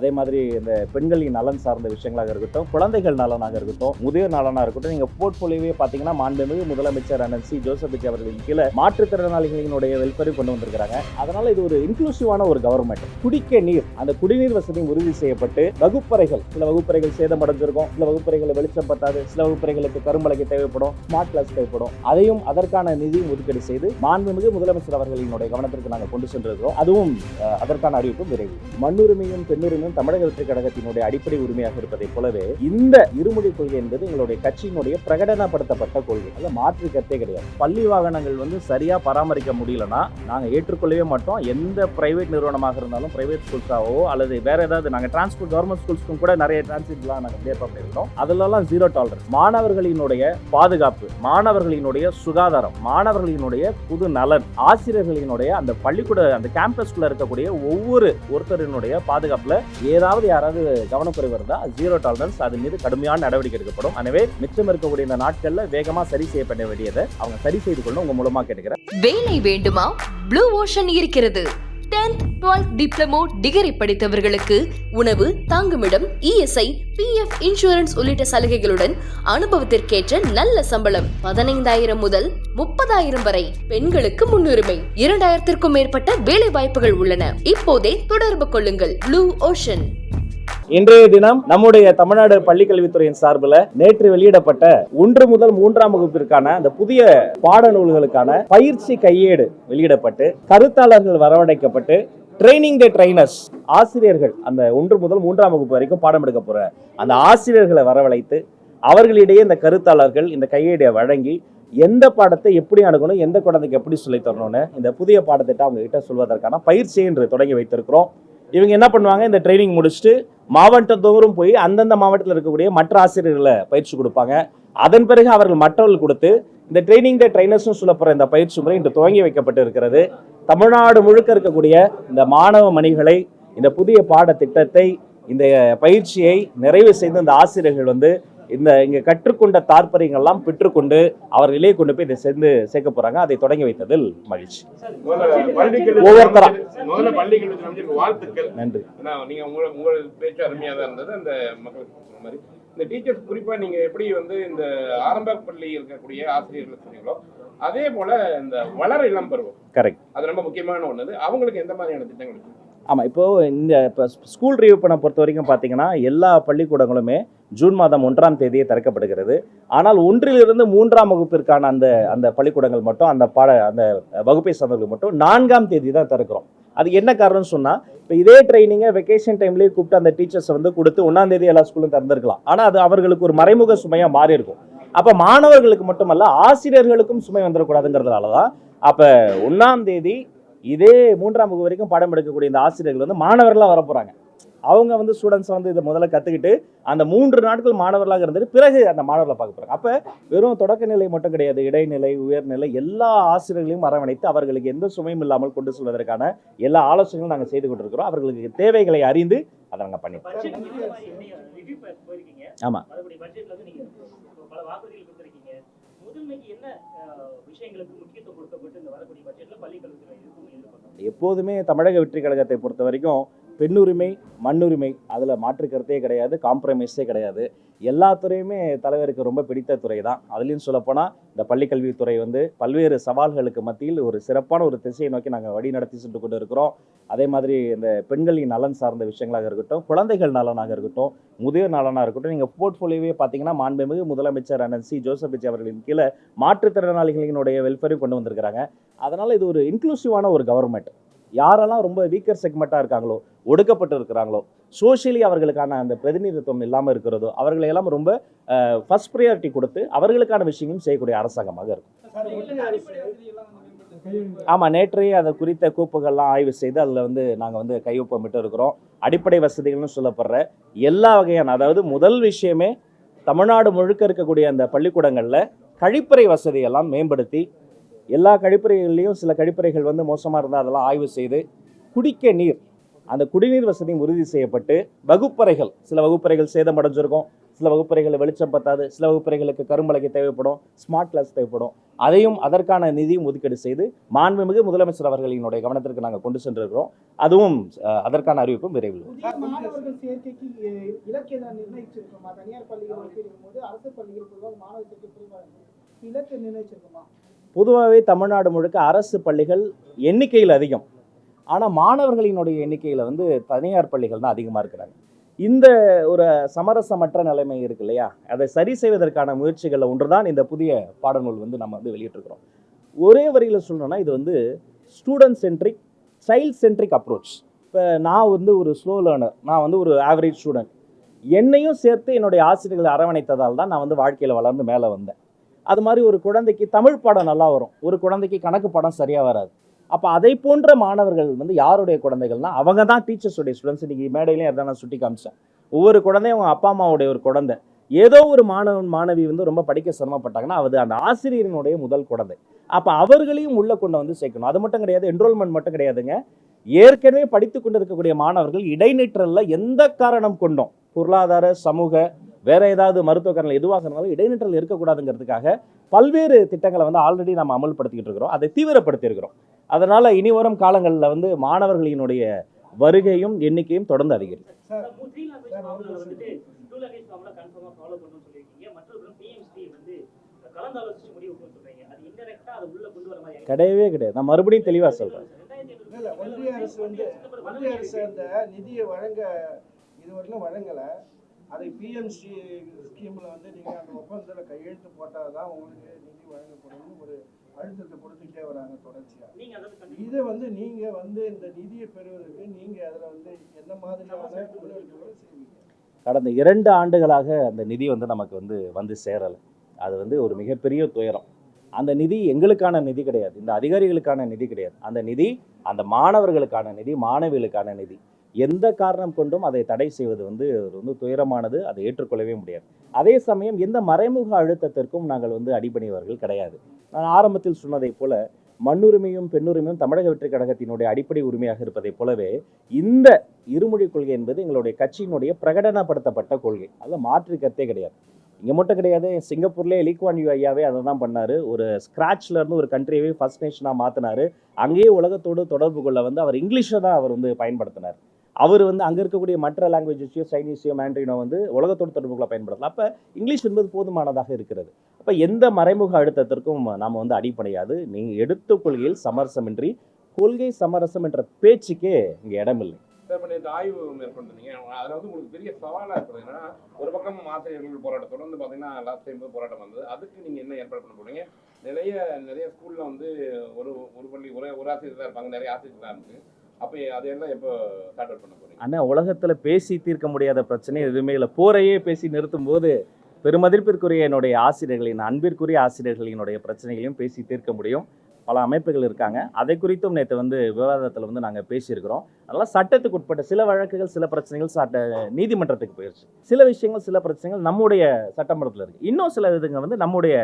அதே மாதிரி இந்த பெண்களின் நலன் சார்ந்த விஷயங்களாக இருக்கட்டும், குழந்தைகள் நலனாக இருக்கட்டும், முதியோர் நலனாக இருக்கட்டும், நீங்க போர்ட்போலியோவே பார்த்தீங்கன்னா மாண்புமிகு முதலமைச்சர் அண்ணன் சி ஜோசப் விஜய் அவர்களின் கீழே மாற்றுத்திறனாளிகளினுடைய வெல்ஃபேரையும் கொண்டு வந்திருக்கிறாங்க. அதனால இது ஒரு இன்க்ளூசிவான ஒரு கவர்மெண்ட். குடிக்க நீர், அந்த குடிநீர் வசதியும் உறுதி செய்யப்பட்டு வகுப்பறைகள், சில வகுப்பறைகள் சேதமடைஞ்சிருக்கும், சில வகுப்பறைகளை வெளிச்சம் பத்தாது, சில வகுப்பறைகளுக்கு கரும்பலகை தேவைப்படும், ஸ்மார்ட் கிளாஸ் தேவைப்படும், அதையும் அதற்கான நிதியும் ஒதுக்கீடு செய்து மாண்புமிகு முதலமைச்சர் அவர்களினுடைய கவனத்திற்கு நாங்கள் கொண்டு சென்றிருக்கிறோம். அதுவும் அதற்கான அறிவிப்பும் விரைவு. மண்ணுரிமையும் பெண்ணுரிமையும் தமிழக வெற்றி கழகத்தினுடைய அடிப்படை உரிமையாக இருப்பதைப் போலவே இந்த இருமொழி கொள்கை என்பது எங்களுடைய கட்சியினுடைய பிரகடனப்படுத்தப்பட்ட கொள்கை. அதில் மாற்று கருத்தே கிடையாது. பள்ளி வாகனங்கள் சரியா பராமரிக்க முடியலன்னா நாங்க ஏற்றுக்கொள்ளவே மாட்டோம். எந்த பிரைவேட் நிறுவனமாக இருந்தாலும், பிரைவேட் ஸ்கூல்ஸாவோ அல்லது வேற ஏதாவது, நாங்க டிரான்ஸ்போர்ட் கவர்மெண்ட் ஸ்கூல்ஸ்க்கும் கூட நிறைய டிரான்ஸ்போர்ட்லாம் நாங்கள் கிளியர் பண்ணியிருக்கோம். அதெல்லாம் ஜீரோ டாலரன்ஸ். மாணவர்களினுடைய பாதுகாப்பு, மாணவர்களினுடைய சுகாதாரம், மாணவர்களினுடைய புது நலன், ஆசிரியர்களினுடைய அந்த பள்ளிக்கூட அந்த கேம்பஸ்குள்ள இருக்கக்கூடிய ஒருத்தரினுடைய பாதுகாப்புல ஏதாவது யாராவது கவனக்குறைவு இருந்தா ஜீரோ டாலரன்ஸ், அது மீது கடுமையான நடவடிக்கை எடுக்கப்படும். எனவே மிச்சம் இருக்கக்கூடிய இந்த நாட்கள்ல வேகமா சரி செய்யப்பட வேண்டியதை அவங்க சரி செய்து கொள்ள உங்க மூலமா கேட்டுக்கிறேன். வேலை வேண்டுமா? ப்ளூ ஓஷன் இருக்கிறது. 10th 12th டிப்ளமோ டிகிரி படித்தவர்களுக்கு உணவு, தங்குமிடம், இஎஸ்ஐ, பிஎஃப் இன்சூரன்ஸ் உள்ளிட்ட சலுகைகளுடன் அனுபவத்திற்கேற்ற நல்ல சம்பளம் 15,000 முதல் 30,000 வரை. பெண்களுக்கு முன்னுரிமை. 2,000க்கும் மேற்பட்ட வேலை வாய்ப்புகள் உள்ளன. இப்போதே தொடர்பு கொள்ளுங்கள். Blue ocean. இன்றைய தினம் நம்முடைய தமிழ்நாடு பள்ளிக்கல்வித்துறையின் சார்பில் நேற்று வெளியிடப்பட்ட 1 முதல் 3ஆம் வகுப்பிற்கான அந்த புதிய பாடநூல்களுக்கான பயிற்சி கையேடு வெளியிடப்பட்டு கருத்தாளர்கள் வரவழைக்கப்பட்டு ட்ரைனிங் தி ட்ரைனர்ஸ், ஆசிரியர்கள் அந்த 1 முதல் 3ஆம் வகுப்பு வரைக்கும் பாடம் எடுக்க போற அந்த ஆசிரியர்களை வரவழைத்து அவர்களிடையே இந்த கருத்தாளர்கள் இந்த கையேடை வழங்கி எந்த பாடத்தை எப்படி அணுகணும், எந்த குழந்தைக்கு எப்படி சொல்லி தரணும்னு இந்த புதிய பாடத்திட்ட அவங்க கிட்ட சொல்வதற்கான பயிற்சியை இன்று தொடங்கி வைத்திருக்கிறோம். இவங்க என்ன பண்ணுவாங்க, இந்த ட்ரைனிங் முடிச்சுட்டு மாவட்டத்தோறும் போய் அந்தந்த மாவட்டத்தில் இருக்கக்கூடிய மற்ற ஆசிரியர்களை பயிற்சி கொடுப்பாங்க. அதன் பிறகு அவர்கள் மற்றவர்கள் கொடுத்து இந்த ட்ரைனிங் ட்ரைனர்ஸும் சொல்லப்படுற இந்த பயிற்சி முறை இன்று துவங்கி வைக்கப்பட்டு இருக்கிறது. தமிழ்நாடு முழுக்க இருக்கக்கூடிய இந்த மாணவ மணிகளை இந்த புதிய பாடத்திட்டத்தை, இந்த பயிற்சியை நிறைவு செய்து இந்த ஆசிரியர்கள் இங்க கற்றுக்கொண்ட தாற்பயங்கள்லாம் பெற்றுக்கொண்டு அவர்களே கொண்டு போய் இதை சேர்க்க போறாங்க. அதை தொடங்கி வைத்ததில் மகிழ்ச்சி. ஒவ்வொருத்தரா வாழ்த்துக்கள். நன்றி. நீங்க உங்க பேச்சு அருமையா தான் இருந்தது. அந்த மக்களுக்கு சொன்ன மாதிரி இந்த டீச்சர்ஸ் குறிப்பா நீங்க எப்படி இந்த ஆரம்ப பள்ளி இருக்கக்கூடிய ஆசிரியர்கள் சொன்னீங்களோ அதே போல இந்த வளர இளம் பருவம், கரெக்ட், அது ரொம்ப முக்கியமான ஒண்ணு. அவங்களுக்கு எந்த மாதிரியான திட்டங்கள்? ஆமாம், இப்போ ஸ்கூல் ரீஓப்பனை பொறுத்த வரைக்கும் பார்த்தீங்கன்னா எல்லா பள்ளிக்கூடங்களுமே ஜூன் மாதம் 1ஆம் தேதியே திறக்கப்படுகிறது. ஆனால் 1லிருந்து 3ஆம் வகுப்பிற்கான அந்த பள்ளிக்கூடங்கள் மட்டும் அந்த வகுப்பை சார்ந்தவர்கள் மட்டும் 4ஆம் தேதி தான் திறக்கிறோம். அது என்ன காரணம்னு சொன்னால், இப்போ இதே ட்ரைனிங்கை வெக்கேஷன் டைம்லேயே கூப்பிட்டு அந்த டீச்சர்ஸை கொடுத்து 1ஆம் தேதி எல்லா ஸ்கூலும் திறந்திருக்கலாம். ஆனால் அது அவர்களுக்கு ஒரு மறைமுக சுமையாக மாறி இருக்கும். அப்போ மாணவர்களுக்கு மட்டுமல்ல ஆசிரியர்களுக்கும் சுமை வந்துடக்கூடாதுங்கிறதுனால தான் அப்போ 1ஆம் தேதி இதே 3ஆம் வகுப்பு வரைக்கும் பாடம் எடுக்கக்கூடிய இந்த ஆசிரியர்கள் மாணவர்களாக வர போகிறாங்க. அவங்க ஸ்டூடெண்ட்ஸ் இதை முதல்ல கற்றுக்கிட்டு அந்த 3 நாட்கள் மாணவர்களாக இருந்துட்டு பிறகு அந்த மாணவர்களை பார்க்க போகிறாங்க. அப்போ வெறும் தொடக்க நிலை மட்டும் கிடையாது, இடைநிலை, உயர்நிலை எல்லா ஆசிரியர்களையும் அரவணைத்து அவர்களுக்கு எந்த சுமையும் இல்லாமல் கொண்டு செல்வதற்கான எல்லா ஆலோசனைகளும் நாங்கள் செய்து கொண்டிருக்கிறோம். அவர்களுக்கு தேவைகளை அறிந்து அதை நாங்கள் பண்ணிட்டோம். ஆமாம், எப்போதுமே தமிழக வெற்றி கழகத்தை பொறுத்த வரைக்கும் பெண்ணுரிமை, மண்ணுரிமை, அதில் மாற்று கருத்தே கிடையாது, காம்ப்ரமைஸே கிடையாது. எல்லா துறையுமே தலைவருக்கு ரொம்ப பிடித்த துறை தான். அதுலேயும் சொல்லப்போனால் இந்த பள்ளிக்கல்வித்துறை பல்வேறு சவால்களுக்கு மத்தியில் ஒரு சிறப்பான ஒரு திசையை நோக்கி நாங்கள் வழி நடத்தி சென்று கொண்டு இருக்கிறோம். அதே மாதிரி இந்த பெண்களின் நலன் சார்ந்த விஷயங்களாக இருக்கட்டும், குழந்தைகள் நலனாக இருக்கட்டும், முதியோர் நலனாக இருக்கட்டும், நீங்கள் போர்ட்ஃபோலியோவே பார்த்தீங்கன்னா மாண்புமிகு முதலமைச்சர் அண்ணன் சி ஜோசப் விஜய் அவர்களின் கீழே மாற்றுத்திறனாளிகளினுடைய வெல்ஃபேரையும் கொண்டு வந்திருக்கிறாங்க. அதனால் இது ஒரு இன்க்ளூசிவான ஒரு கவர்மெண்ட். யாரெல்லாம் ரொம்ப வீக்கர் செக்மெண்ட்டாக இருக்காங்களோ, ஒடுக்கப்பட்டு இருக்கிறாங்களோ, சோஷியலி அவர்களுக்கான அந்த பிரதிநிதித்துவம் இல்லாமல் இருக்கிறதோ அவர்களையெல்லாம் ரொம்ப ஃபர்ஸ்ட் ப்ரையாரிட்டி கொடுத்து அவர்களுக்கான விஷயங்களும் செய்யக்கூடிய அரசாங்கமாக இருக்கும். ஆமாம், நேற்றையே அதை குறித்த கோப்புகள்லாம் ஆய்வு செய்து அதில் நாங்கள் கையொப்பமிட்டு இருக்கிறோம். அடிப்படை வசதிகள்னு சொல்லப்படுற எல்லா வகையான, அதாவது முதல் விஷயமே தமிழ்நாடு முழுக்க இருக்கக்கூடிய அந்த பள்ளிக்கூடங்களில் கழிப்பறை வசதியெல்லாம் மேம்படுத்தி எல்லா கழிப்பறைகள்லையும் சில கழிப்பறைகள் மோசமாக இருந்தால் அதெல்லாம் ஆய்வு செய்து குடிக்க நீர், அந்த குடிநீர் வசதியும் உறுதி செய்யப்பட்டு வகுப்பறைகள், சில வகுப்பறைகள் சேதமடைஞ்சிருக்கும், சில வகுப்பறைகளில் வெளிச்சம் பத்தாது, சில வகுப்பறைகளுக்கு கரும்பலகை தேவைப்படும், ஸ்மார்ட் கிளாஸ் தேவைப்படும். அதையும் அதற்கான நிதியும் ஒதுக்கீடு செய்து மாண்புமிகு முதலமைச்சர் அவர்களினுடைய கவனத்திற்கு நாங்கள் கொண்டு சென்றிருக்கிறோம். அதுவும் அதற்கான அறிவிப்பும் விரைவில். புதிய மாணவர்கள் சேர்க்கைக்கு இலக்கு எதாவது நிர்ணயிச்சிருக்கோமா? தனியார் பள்ளிகள் ஒப்பிடும்போது அரசு பள்ளிகள் பொதுவாக மாணவர் சேர்க்கை குறைவாக இலக்கு நிர்ணயிச்சிருக்கோமா? பொதுவாகவே தமிழ்நாடு முழுக்க அரசு பள்ளிகள் எண்ணிக்கையில் அதிகம், ஆனால் மாணவர்களினுடைய எண்ணிக்கையில் வந்து தனியார் பள்ளிகள் தான் அதிகமாக இருக்கிறாங்க. இந்த ஒரு சமரசமற்ற நிலைமை இருக்கு இல்லையா, அதை சரி செய்வதற்கான முயற்சிகளில் ஒன்று தான் இந்த புதிய பாடநூல் வந்து நம்ம வந்து வெளியிட்டிருக்கிறோம். ஒரே வரியில் சொல்லணும்னா இது வந்து student centric, child centric approach. இப்போ நான் வந்து ஒரு ஸ்லோ லேர்னர், நான் வந்து ஒரு ஆவரேஜ் ஸ்டூடெண்ட், என்னையும் சேர்த்து என்னுடைய ஆசிரியர்களை அரவணைத்ததால் தான் நான் வந்து வாழ்க்கையில் வளர்ந்து மேலே வந்தேன். அது மாதிரி ஒரு குழந்தைக்கு தமிழ் பாடம் நல்லா வரும், ஒரு குழந்தைக்கு கணக்கு பாடம் சரியாக வராது. அப்போ அதை போன்ற மாணவர்கள் வந்து யாருடைய குழந்தைகள்னா அவங்க தான் டீச்சர்ஸுடைய ஸ்டூடெண்ட்ஸ். இன்றைக்கி மேடையிலையும் அதை நான் சுட்டி காமிச்சேன். ஒவ்வொரு குழந்தையும் அவங்க அப்பா அம்மாவுடைய ஒரு குழந்தை. ஏதோ ஒரு மாணவி வந்து ரொம்ப படிக்க சிரமப்பட்டாங்கன்னா அது அந்த ஆசிரியரினுடைய முதல் குழந்தை. அப்போ அவர்களையும் உள்ளே கொண்டு வந்து சேர்க்கணும். அது மட்டும் கிடையாது, என்ரோல்மெண்ட் மட்டும் கிடையாதுங்க. ஏற்கனவே படித்து கொண்டு இருக்கக்கூடிய மாணவர்கள் இடைநிற்றலில் எந்த காரணம் கொண்டும், பொருளாதார, சமூக, வேற ஏதாவது மருத்துவ காரணங்கள் எதுவாக இருந்தாலும் இடைநிற்றல் இருக்கக்கூடாதுங்கிறதுக்காக பல்வேறு திட்டங்களை வந்து ஆல்ரெடி நம்ம அமல்படுத்திக்கிட்டு இருக்கிறோம், அதை தீவிரப்படுத்தி இருக்கிறோம். அதனால இனி வரும் காலங்களில் வந்து மாணவர்களினுடைய வருகையும் எண்ணிக்கையும் தொடர்ந்து அதிகரிக்கும். கிடையவே கிடையாது. நான் மறுபடியும் தெளிவாக சொல்றேன். ஒன்றிய அரசு அந்த நிதியை வழங்க இதுவரையிலும் வழங்கலை. அதை பிஎம்சி ஸ்கீம்ல வந்து நீங்க அந்த ஒப்பந்தத்தில் கையெழுத்து போட்டால் தான் உங்களுக்கு நிதி வழங்கப்படும் ஒரு அழுத்தத்தை கொடுத்துக்கிட்டே வராங்க தொடர்ச்சியா. இது வந்து நீங்க வந்து இந்த நிதியை பெறுவதற்கு நீங்க அதில் வந்து என்ன மாதிரியான முன்னெடுப்புகளை செய்வீங்க? கடந்த 2 ஆண்டுகளாக அந்த நிதி வந்து நமக்கு வந்து சேரலை. அது வந்து ஒரு மிகப்பெரிய துயரம். அந்த நிதி எங்களுக்கான நிதி கிடையாது, இந்த அதிகாரிகளுக்கான நிதி கிடையாது. அந்த நிதி அந்த மாணவர்களுக்கான நிதி, மாணவிகளுக்கான நிதி. எந்த காரணம் கொண்டும் அதை தடை செய்வது வந்து துயரமானது, அதை ஏற்றுக்கொள்ளவே முடியாது. அதே சமயம் எந்த மறைமுக அழுத்தத்திற்கும் நாங்கள் வந்து அடிபணிவர்கள் கிடையாது. நான் ஆரம்பத்தில் சொன்னதை போல மண்ணுரிமையும் பெண்ணுரிமையும் தமிழக வெற்றிக் கழகத்தினுடைய அடிப்படை உரிமையாக இருப்பதை போலவே இந்த இருமொழி கொள்கை என்பது எங்களுடைய கட்சியினுடைய பிரகடனப்படுத்தப்பட்ட கொள்கை. அதில் மாற்று கருத்தே கிடையாது. இங்கே மட்டும் கிடையாது, சிங்கப்பூர்லேயே லீ குவான் யூ ஐயாவே அதை தான் பண்ணார். ஒரு ஸ்க்ராட்ச்ல இருந்து ஒரு கண்ட்ரியவே ஃபர்ஸ்ட் நேஷனாக மாற்றினார். அங்கேயே உலகத்தோடு தொடர்பு கொள்ள வந்து அவர் இங்கிலீஷை தான் அவர் வந்து பயன்படுத்தினார். அவர் வந்து அங்கே இருக்கக்கூடிய மற்ற லாங்குவேஜஸையோ சைனீஸையோ மேண்ட்ரினோ வந்து உலகத்தோடு தொடர்புகளை பயன்படுத்தலாம். அப்போ இங்கிலீஷ் என்பது போதுமானதாக இருக்கிறது. அப்போ எந்த மறைமுக அழுத்தத்திற்கும் நாம் வந்து அடிப்படையாது. நீங்கள் எடுத்த கொள்கையில் சமரசமின்றி கொள்கை சமரசம் என்ற பேச்சுக்கே இங்கே இடமில்லை. சார், இப்போ இந்த ஆய்வு மேற்கொண்டிருந்தீங்க, அதில் வந்து உங்களுக்கு பெரிய சவாலாக இருக்குது. ஏன்னா ஒரு பக்கம் ஆசிரியர்கள் போராட்டம் தொடர்ந்து பார்த்தீங்கன்னா லாஸ்ட் டைம் போராட்டம் வந்தது. அதுக்கு நீங்கள் என்ன ஏற்பாடு பண்ண போறீங்க? நிறைய ஸ்கூலில் வந்து ஒரு பள்ளி ஒரு ஆசிரியர் தான் இருப்பாங்க, நிறைய ஆசிரியர் தான் இருக்குது. அப்போ அதையெல்லாம் எப்போ ஸ்டார்ட் அவுட் பண்ண போறீங்க? ஆனால் உலகத்தில் பேசி தீர்க்க முடியாத பிரச்சனை எதுவுமே இல்லை. போரையே பேசி நிறுத்தும் போது பெருமதிப்பிற்குரிய என்னுடைய ஆசிரியர்களின், அன்பிற்குரிய ஆசிரியர்களினுடைய பிரச்சனைகளையும் பேசி தீர்க்க முடியும். பல அமைப்புகள் இருக்காங்க. அதை குறித்தும் நேற்று வந்து விவாதத்தில் வந்து நாங்கள் பேசியிருக்கிறோம். அதனால் சட்டத்துக்கு உட்பட்ட சில வழக்குகள், சில பிரச்சனைகள் நீதிமன்றத்துக்கு போயிடுச்சு. சில விஷயங்கள், சில பிரச்சனைகள் நம்முடைய சட்டமன்றத்தில் இருக்குது. இன்னும் சில இதுங்க வந்து நம்முடைய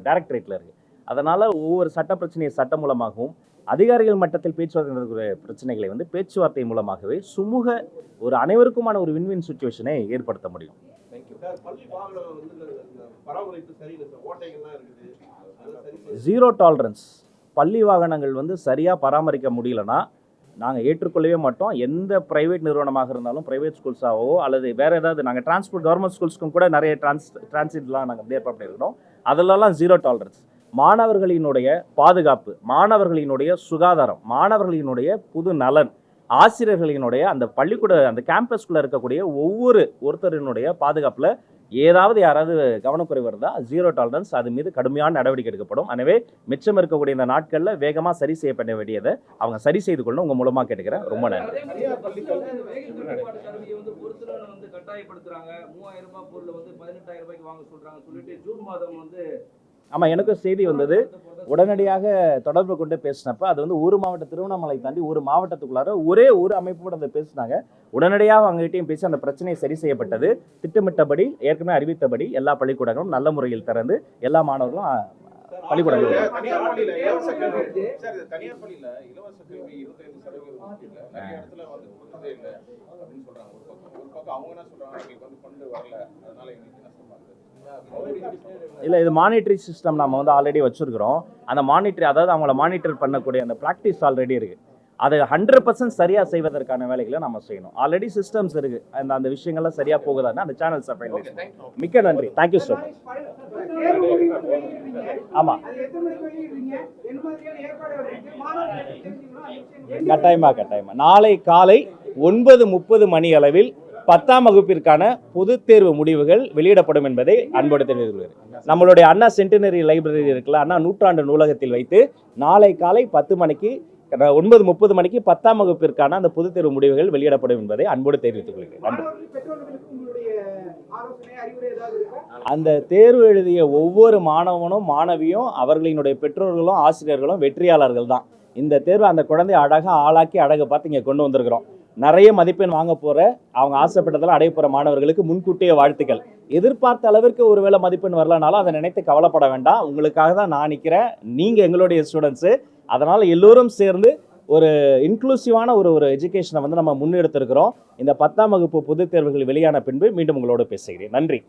டைரக்டரேட்டில் இருக்குது. அதனால் ஒவ்வொரு சட்ட பிரச்சனையை சட்டம் மூலமாகவும், அதிகாரிகள் மட்டத்தில் பேச்சுவார்த்தை பிரச்சனைகளை வந்து பேச்சுவார்த்தை மூலமாகவே சுமூக ஒரு அனைவருக்குமான ஒரு வின்வின் சிச்சுவேஷனை ஏற்படுத்த முடியும். Zero tolerance. பள்ளி வாகனங்கள் வந்து சரியாக பராமரிக்க முடியலன்னா நாங்கள் ஏற்றுக்கொள்ளவே மாட்டோம். எந்த ப்ரைவேட் நிறுவனமாக இருந்தாலும், ப்ரைவேட் ஸ்கூல்ஸாகவோ அல்லது வேறு ஏதாவது, நாங்கள் டிரான்ஸ்போர்ட் கவர்மெண்ட் ஸ்கூல்ஸ்க்கும் கூட நிறைய டிரான்சிட்லாம் நாங்கள் ஏற்பாடு பண்ணியிருக்கிறோம். அதிலெல்லாம் ஜீரோ டாலரன்ஸ். மாணவர்களினுடைய பாதுகாப்பு, மாணவர்களினுடைய சுகாதாரம், மாணவர்களினுடைய புது நலன், ஆசிரியர்களினுடைய அந்த பள்ளிக்கூட அந்த கேம்பஸ்குள்ளே இருக்கக்கூடிய ஒருத்தரினுடைய பாதுகாப்பில் ஏதாவது யாராவது கவனக்குறைவு இருந்தால் ஜீரோ டாலரன்ஸ், அது மீது கடுமையான நடவடிக்கை எடுக்கப்படும். எனவே மிச்சம் இருக்கக்கூடிய இந்த நாட்களில் வேகமாக சரி செய்யப்பட வேண்டியதை அவங்க சரி செய்து கொள்ளணும். உங்கள் மூலமாக கேட்டுக்கிறேன். ரொம்ப நன்றி. ஆமாம், எனக்கும் செய்தி வந்தது. உடனடியாக தொடர்பு கொண்டு பேசினப்ப அது வந்து ஒரு மாவட்ட, திருவண்ணாமலை தாண்டி ஒரு மாவட்டத்துக்குள்ளார ஒரே ஒரு அமைப்போடு அதை பேசினாங்க. உடனடியாக அவங்ககிட்டையும் பேசி அந்த பிரச்சனை சரி செய்யப்பட்டது. திட்டமிட்டபடி, ஏற்கனவே அறிவித்தபடி எல்லா பள்ளிக்கூடங்களும் நல்ல முறையில் திறந்து எல்லா மாணவர்களும் பள்ளிக்கூடங்களும் அவங்க என்ன சொல்றாங்க, எங்களுக்கு வந்து ஃபண்ட் வரல, அதனால எங்களுக்கு நஷ்டமா இருக்கு. இல்லை, இது மானிட்டரி சிஸ்டம் நம்ம வந்து ஆல்ரெடி வச்சுருக்கிறோம். அந்த மானிட்டரி, அதாவது அவங்கள மானிட்டர் பண்ணக்கூடிய அந்த ப்ராக்டிஸ் ஆல்ரெடி இருக்குது. அதை 100% சரியாக செய்வதற்கான வேலைகளை நம்ம செய்யணும். ஆல்ரெடி சிஸ்டம்ஸ் இருக்குது. அந்த விஷயங்கள்லாம் சரியாக போகுதான்னு அந்த சேனல்ஸை ஃபைனலைஸ் பண்ணணும். மிக்க நன்றி. Thank you so much. ஆமாம், கட்டாயமாக நாளை காலை 9:30 மணி அளவில் 10ஆம் வகுப்பிற்கான பொதுத் தேர்வு முடிவுகள் வெளியிடப்படும் என்பதை அன்போடு தெரிவித்துள்ளது. நம்மளுடைய அண்ணா சென்டினரி லைப்ரரி இருக்குல்ல, அண்ணா நூற்றாண்டு நூலகத்தில் வைத்து நாளை காலை 9:30 மணிக்கு 10ஆம் வகுப்பிற்கான அந்த பொதுத் தேர்வு முடிவுகள் வெளியிடப்படும் என்பதை அன்போடு தெரிவித்துக் கொள்கிறேன். நன்றி. அந்த தேர்வு எழுதிய ஒவ்வொரு மாணவனும் மாணவியும் அவர்களினுடைய பெற்றோர்களும் ஆசிரியர்களும் வெற்றியாளர்கள் தான். இந்த தேர்வு அந்த குழந்தைய அழகாக ஆளாக்கி அழகை பார்த்து இங்கே கொண்டு வந்திருக்கிறோம். நிறைய மதிப்பெண் வாங்க போகிற, அவங்க ஆசைப்பட்டதெல்லாம் அடைய போகிற மாணவர்களுக்கு முன்கூட்டிய வாழ்த்துக்கள். எதிர்பார்த்த அளவிற்கு ஒருவேளை மதிப்பெண் வரலனாலும் அதை நினைத்து கவலைப்பட வேண்டாம். உங்களுக்காக தான் நான் நிற்கிறேன். நீங்கள் எங்களுடைய ஸ்டூடெண்ட்ஸு. அதனால் எல்லோரும் சேர்ந்து ஒரு இன்க்ளூசிவான ஒரு எஜுகேஷனை வந்து நம்ம முன்னெடுத்திருக்கிறோம். இந்த 10ஆம் வகுப்பு பொதுத் தேர்வுகள் வெளியான பின்பு மீண்டும் உங்களோடு பேசுகிறேன். நன்றி.